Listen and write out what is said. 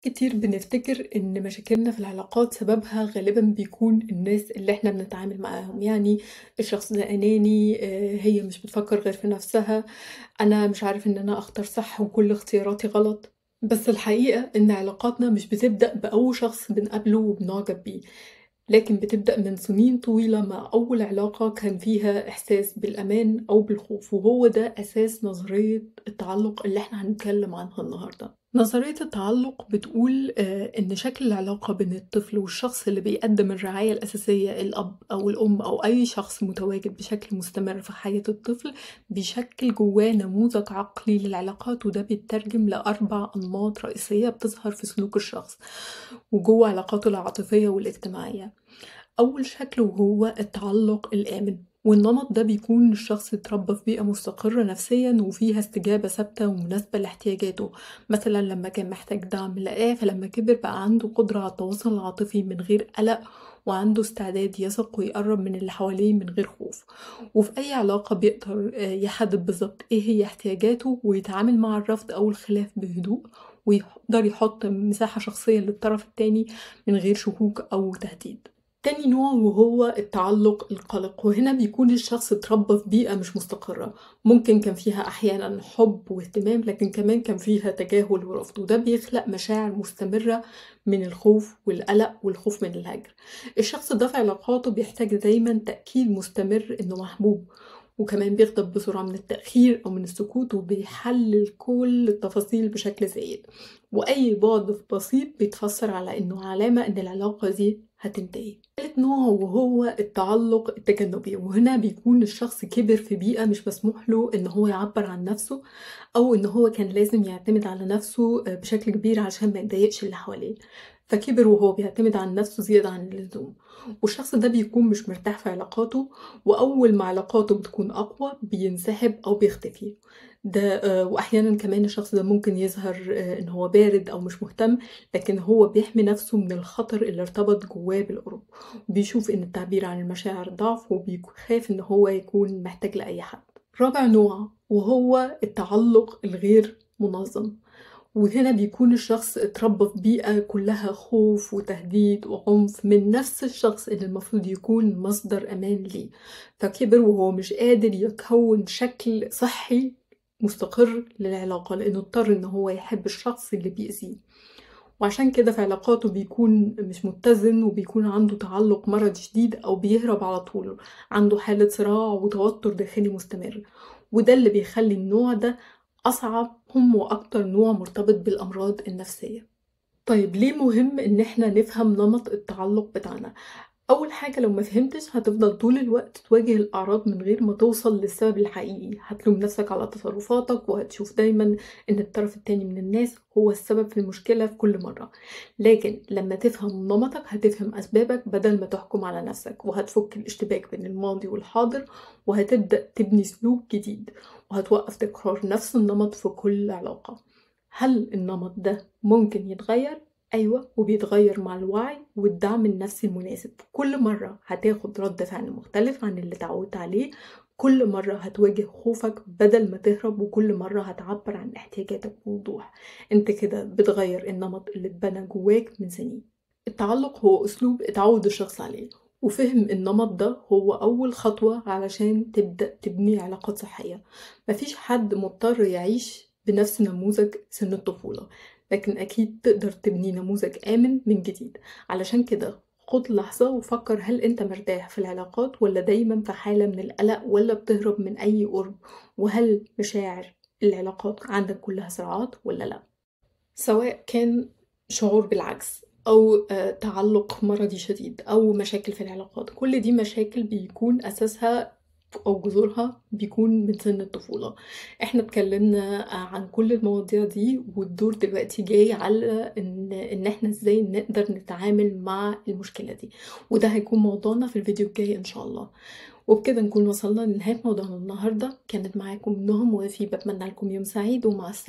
كتير بنفتكر إن مشاكلنا في العلاقات سببها غالبا بيكون الناس اللي احنا بنتعامل معاهم، يعني الشخص ده أناني، هي مش بتفكر غير في نفسها. أنا مش عارف إن أنا أختار صح وكل اختياراتي غلط. بس الحقيقة إن علاقاتنا مش بتبدأ بأول شخص بنقابله وبنعجب بيه، لكن بتبدأ من سنين طويلة مع أول علاقة كان فيها إحساس بالأمان أو بالخوف، وهو ده أساس نظرية التعلق اللي احنا هنتكلم عنها النهاردة. نظرية التعلق بتقول إن شكل العلاقة بين الطفل والشخص اللي بيقدم الرعاية الأساسية، الأب أو الأم أو أي شخص متواجد بشكل مستمر في حياة الطفل، بيشكل جواه نموذج عقلي للعلاقات، وده بيترجم لأربع أنماط رئيسية بتظهر في سلوك الشخص وجوه علاقاته العاطفية والاجتماعية. أول شكل وهو التعلق الآمن، والنمط ده بيكون الشخص اتربى في بيئة مستقرة نفسيا وفيها استجابة ثابتة ومناسبة لاحتياجاته. مثلا لما كان محتاج دعم لقاه، فلما كبر بقى عنده قدرة على التواصل العاطفي من غير قلق، وعنده استعداد يثق ويقرب من اللي حواليه من غير خوف. وفي أي علاقة بيقدر يحدد بالظبط ايه هي احتياجاته ويتعامل مع الرفض أو الخلاف بهدوء، ويقدر يحط مساحة شخصية للطرف التاني من غير شكوك أو تهديد. تاني نوع وهو التعلق القلق، وهنا بيكون الشخص اتربى في بيئة مش مستقرة، ممكن كان فيها أحيانا حب واهتمام لكن كمان كان فيها تجاهل ورفض، وده بيخلق مشاعر مستمرة من الخوف والقلق والخوف من الهجر. الشخص ده في علاقاته بيحتاج دايما تأكيد مستمر إنه محبوب، وكمان بيغضب بسرعة من التأخير أو من السكوت، وبيحلل كل التفاصيل بشكل زايد، وأي بعد بسيط بيتفسر على إنه علامة إن العلاقة دي هتنتهي. تالت نوع وهو التعلق التجنبي، وهنا بيكون الشخص كبر في بيئة مش مسموح له إن هو يعبر عن نفسه، أو إن هو كان لازم يعتمد على نفسه بشكل كبير عشان ما يضايقش اللي حواليه، فكبر وهو بيعتمد عن نفسه زيادة عن اللزوم. والشخص ده بيكون مش مرتاح في علاقاته، وأول ما علاقاته بتكون أقوى بينسحب أو بيختفي. ده وأحيانا كمان الشخص ده ممكن يظهر إن هو بارد أو مش مهتم، لكن هو بيحمي نفسه من الخطر اللي ارتبط جواه بالقرب، بيشوف إن التعبير عن المشاعر ضعف، وبيخاف إن هو يكون محتاج لأي حد. رابع نوع وهو التعلق الغير منظم، وهنا بيكون الشخص اتربى في بيئة كلها خوف وتهديد وعنف من نفس الشخص اللي المفروض يكون مصدر أمان ليه، فكبر وهو مش قادر يكون شكل صحي مستقر للعلاقة، لأنه اضطر إن هو يحب الشخص اللي بيأذيه. وعشان كده في علاقاته بيكون مش متزن، وبيكون عنده تعلق مرضي شديد أو بيهرب على طول، عنده حالة صراع وتوتر داخلي مستمر، وده اللي بيخلي النوع ده أصعبهم وأكتر نوع مرتبط بالأمراض النفسية. طيب ليه مهم إن احنا نفهم نمط التعلق بتاعنا؟ أول حاجة، لو ما فهمتش هتفضل طول الوقت تواجه الأعراض من غير ما توصل للسبب الحقيقي، هتلوم نفسك على تصرفاتك وهتشوف دايما إن الطرف التاني من الناس هو السبب في المشكلة في كل مرة. لكن لما تفهم نمطك هتفهم أسبابك بدل ما تحكم على نفسك، وهتفك الاشتباك بين الماضي والحاضر، وهتبدأ تبني سلوك جديد، وهتوقف تكرار نفس النمط في كل علاقة. هل النمط ده ممكن يتغير؟ أيوة، وبيتغير مع الوعي والدعم النفسي المناسب. كل مرة هتاخد رد فعل مختلف عن اللي اتعودت عليه، كل مرة هتواجه خوفك بدل ما تهرب، وكل مرة هتعبر عن احتياجاتك بوضوح. انت كده بتغير النمط اللي اتبنى جواك من سنين. التعلق هو أسلوب اتعود الشخص عليه، وفهم النمط ده هو أول خطوة علشان تبدأ تبني علاقات صحية. مفيش حد مضطر يعيش بنفس نموذج سن الطفولة، لكن أكيد تقدر تبني نموذج آمن من جديد. علشان كده خد لحظة وفكر، هل أنت مرتاح في العلاقات ولا دايما في حالة من القلق ولا بتهرب من أي قرب؟ وهل مشاعر العلاقات عندك كلها صراعات ولا لأ؟ سواء كان شعور بالعجز أو تعلق مرضي شديد أو مشاكل في العلاقات، كل دي مشاكل بيكون أساسها أو جذورها بيكون من سن الطفولة. احنا اتكلمنا عن كل المواضيع دي، والدور دلوقتي جاي على إن احنا ازاي نقدر نتعامل مع المشكلة دي، وده هيكون موضوعنا في الفيديو الجاي إن شاء الله. وبكده نكون وصلنا لنهاية موضوعنا النهاردة. كانت معاكم نهم وفي، بتمنى لكم يوم سعيد ومع السلامة.